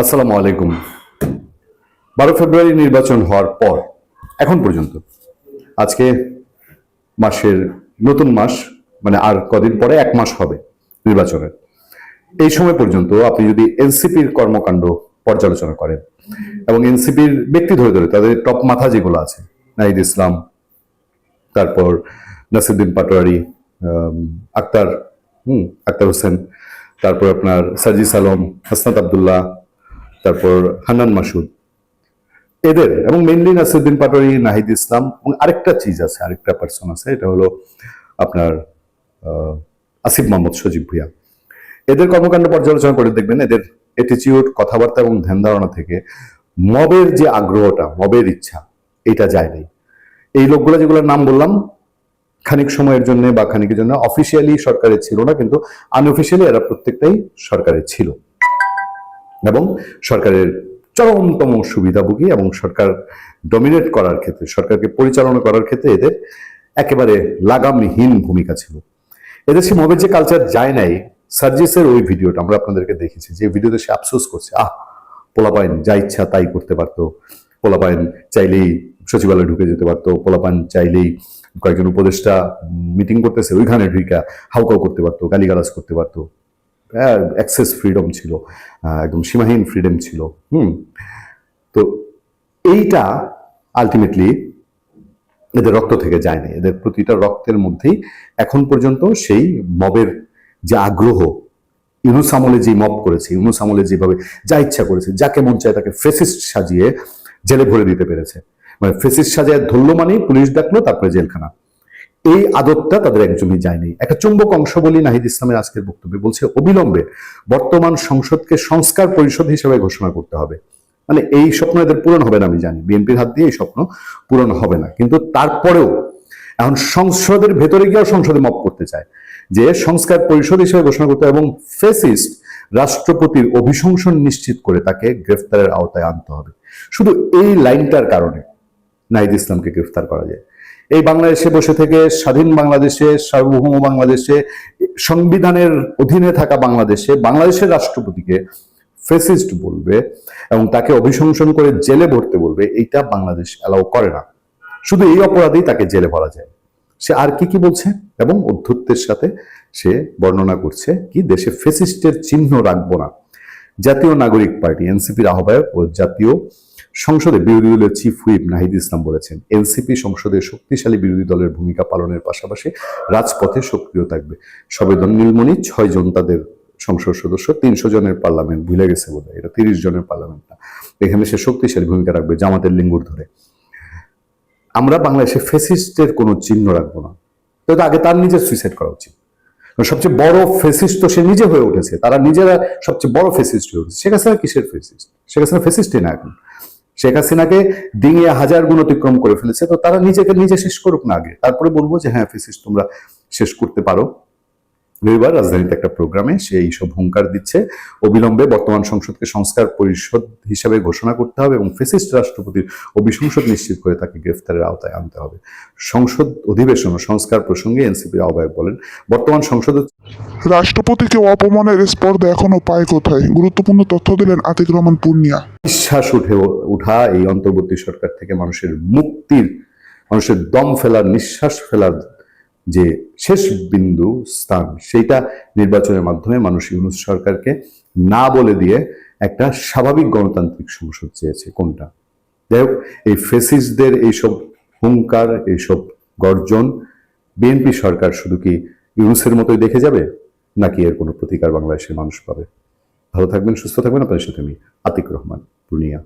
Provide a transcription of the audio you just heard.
আসসালামু আলাইকুম। 12 ফেব্রুয়ারি নির্বাচন হওয়ার পর এখন পর্যন্ত আজকে মাসের নতুন মাস, মানে আর কদিন পরে 1 মাস হবে নির্বাচনের। এই সময় পর্যন্ত আপনি যদি এনসিপির কর্মকাণ্ড পর্যালোচনা করেন এবং এনসিপির ব্যক্তি ধরে ধরে তাদের টপ মাথা যেগুলো আছে, নাহিদ ইসলাম, তারপর নাসিরুদ্দিন পাটোয়ারি, আক্তার আক্তার হোসেন, তারপর আপনার সার্জিস আলম, হাসনাত আবদুল্লাহ, তারপর হান্নান মাসুদ, এদের এবং মেইনলি নাসিরুদ্দিন পাটোয়ারি, নাহিদ ইসলাম এবং আরেকটা চিজ আছে, আরেকটা পার্সন আছে, এটা হলো আপনার আসিফ মোহাম্মদ সজীব ভুঁইয়া। এদের কর্মকাণ্ড পর্যালোচনা করে দেখবেন এদের অ্যাটিটিউড, কথাবার্তা এবং ধ্যান ধারণা থেকে মবের যে আগ্রহটা, মবের ইচ্ছা, এটা যায় নাই। এই লোকগুলো যেগুলোর নাম বললাম খানিক সময়ের জন্য বা খানিকের জন্য অফিসিয়ালি সরকারের ছিল না, কিন্তু আনঅফিসিয়ালি এরা প্রত্যেকটাই সরকারের ছিল এবং সরকারের চরমতম সুবিধাভোগী এবং সরকার ডমিনেট করার ক্ষেত্রে, সরকারকে পরিচালনা করার ক্ষেত্রে এদের একেবারে লাগামহীন ভূমিকা ছিল। এদের সে মবের যে কালচার যায় নাই, সার্জিসের ওই ভিডিওটা আমরা আপনাদেরকে দেখেছি, যে ভিডিওতে সে আফসোস করছে, পোলাপাইন যা ইচ্ছা তাই করতে পারতো, পোলাপাইন চাইলেই সচিবালয়ে ঢুকে যেতে পারতো, পোলাপাইন চাইলেই কয়েকজন উপদেষ্টা মিটিং করতেছে ওইখানে ঢুকা হাউকাউ করতে পারতো, গালিগালাজ করতে পারতো, অ্যাক্সেস ফ্রিডম ছিল, একদম সীমাহীন ফ্রিডম ছিল। তো এইটা আলটিমেটলি এদের রক্ত থেকে যায়নি। এদের প্রতিটা রক্তের মধ্যেই এখন পর্যন্ত সেই মবের যে আগ্রহ, ইউনুস আমলে যে মব করেছে, ইউনুস আমলে যেভাবে যা ইচ্ছা করেছে, যাকে মন চায় তাকে ফেসিস্ট সাজিয়ে জেলে ভরে দিতে পেরেছে, মানে ফেসিস্ট সাজিয়ে ধরলো মানে পুলিশ ডাকলো, তারপরে জেলখানা, এই আদতটা তাদের একজনই যায়নি। একটা চুম্বক অংশ বলি নাহিদ ইসলামের আজকের বক্তব্যে বলছে, অবিলম্বে বর্তমান সংসদকে সংস্কার পরিষদ হিসেবে ঘোষণা করতে হবে। মানে এই স্বপ্ন এদের পূরণ হবে না, আমি জানি বিএনপির হাত দিয়ে এই স্বপ্ন পূরণ হবে না, কিন্তু তারপরেও এখন সংসদের ভেতরে গিয়েও সংসদে মপ করতে চায় যে সংস্কার পরিষদ হিসেবে ঘোষণা করতে হবে এবং ফেসিস্ট রাষ্ট্রপতির অভিশংসন নিশ্চিত করে তাকে গ্রেফতারের আওতায় আনতে হবে। শুধু এই লাইনটার কারণে নাহিদ ইসলামকে গ্রেফতার করা যায়। এই বাংলাদেশে বসে থেকে স্বাধীন বাংলাদেশে, সার্বভৌম বাংলাদেশে, সংবিধানের অধীনে থাকা বাংলাদেশে বাংলাদেশের রাষ্ট্রপতিকে ফেসিস্ট বলবে এবং তাকে অভিশংসন করে জেলে ভরতে বলবে, এইটা বাংলাদেশ অ্যালাউ করে না। শুধু এই অপরাধেই তাকে জেলে ভরা যায়। সে আর কি কি বলছে এবং অধ্যত্বের সাথে সে বর্ণনা করছে কি, দেশে ফেসিস্টের চিহ্ন রাখবো না। জাতীয় নাগরিক পার্টি এনসিপির আহ্বায়ক ও জাতীয় সংসদে বিরোধী দলের চিফ হুইপ নাহিদ ইসলাম বলেছেন, এনসিপি সংসদে শক্তিশালী বিরোধী দলের ভূমিকা পালনের পাশাপাশি রাজপথে সক্রিয় থাকবে। সবেদন নীলমণি 6 জন তাদের সংসদ সদস্য, 300 জনের পার্লামেন্ট, ভুলে গেছে বোধহয়, এটা 30 জনের পার্লামেন্ট না। এখানে সে শক্তিশালী ভূমিকা রাখবে জামাতের লিঙ্গুর ধরে। আমরা বাংলাদেশে ফেসিস্টের কোনো চিহ্ন রাখবো না। তো আগে তার নিজের সুইসাইড করা উচিত। সবচেয়ে বড় ফেসিস্ট তো সে নিজে হয়ে উঠেছে, তারা নিজেরা সবচেয়ে বড় ফেসিস্ট হয়ে উঠেছে। শেখ হাসিনা কিসের ফেসিস্ট? শেখ হাসিনা ফেসিস্টই না এখন। শেখ হাসিনাকে ডিঙিয়ে 1000 গুণ অতিক্রম করে ফেলেছে, তো তারা নিজেকে নিজে শেষ করুক না আগে, তারপরে বলবো যে হ্যাঁ ফেসিস্ট তোমরা শেষ করতে পারো। রবিবার রাজধানীতে একটা প্রোগ্রামে সে এইসব হুঙ্কার দিচ্ছে, অবিলম্বে বর্তমান সংসদকে সংস্কার পরিষদ হিসাবে ঘোষণা করতে হবে এবং ফেসিস্ট রাষ্ট্রপতির অভিশংসন নিশ্চিত করে তাকে গ্রেফতারের আওতায় আনতে হবে। সংসদ অধিবেশন ও সংস্কার প্রসঙ্গে এনসিপির আহ্বায়ক বলেন, বর্তমান সংসদে রাষ্ট্রপতিকে অপমানের স্পর্ধা এখনো পায় কোথায়? গুরুত্বপূর্ণ তথ্য দিলেন আতিক রহমান পূর্ণিয়া। নিঃশ্বাস উঠা এই অন্তর্বর্তী সরকার থেকে মানুষের মুক্তির, মানুষের দম ফেলার, নিঃশ্বাস ফেলার যে শেষ বিন্দু স্থান, সেইটা নির্বাচনের মাধ্যমে মানুষ ইউনূস সরকারকে না বলে দিয়ে একটা স্বাভাবিক গণতান্ত্রিক সংসদ চেয়েছে। কোনটা? যাই হোক, এই ফেসিস্টদের এইসব হুঙ্কার, এইসব গর্জন বিএনপি সরকার শুধু কি ইউনূসের মতোই দেখে যাবে, নাকি এর কোনো প্রতিকার বাংলাদেশের মানুষ পাবে? ভালো থাকবেন, সুস্থ থাকবেন। আপনাদের সাথে আমি আতিক রহমান পূর্ণিয়া।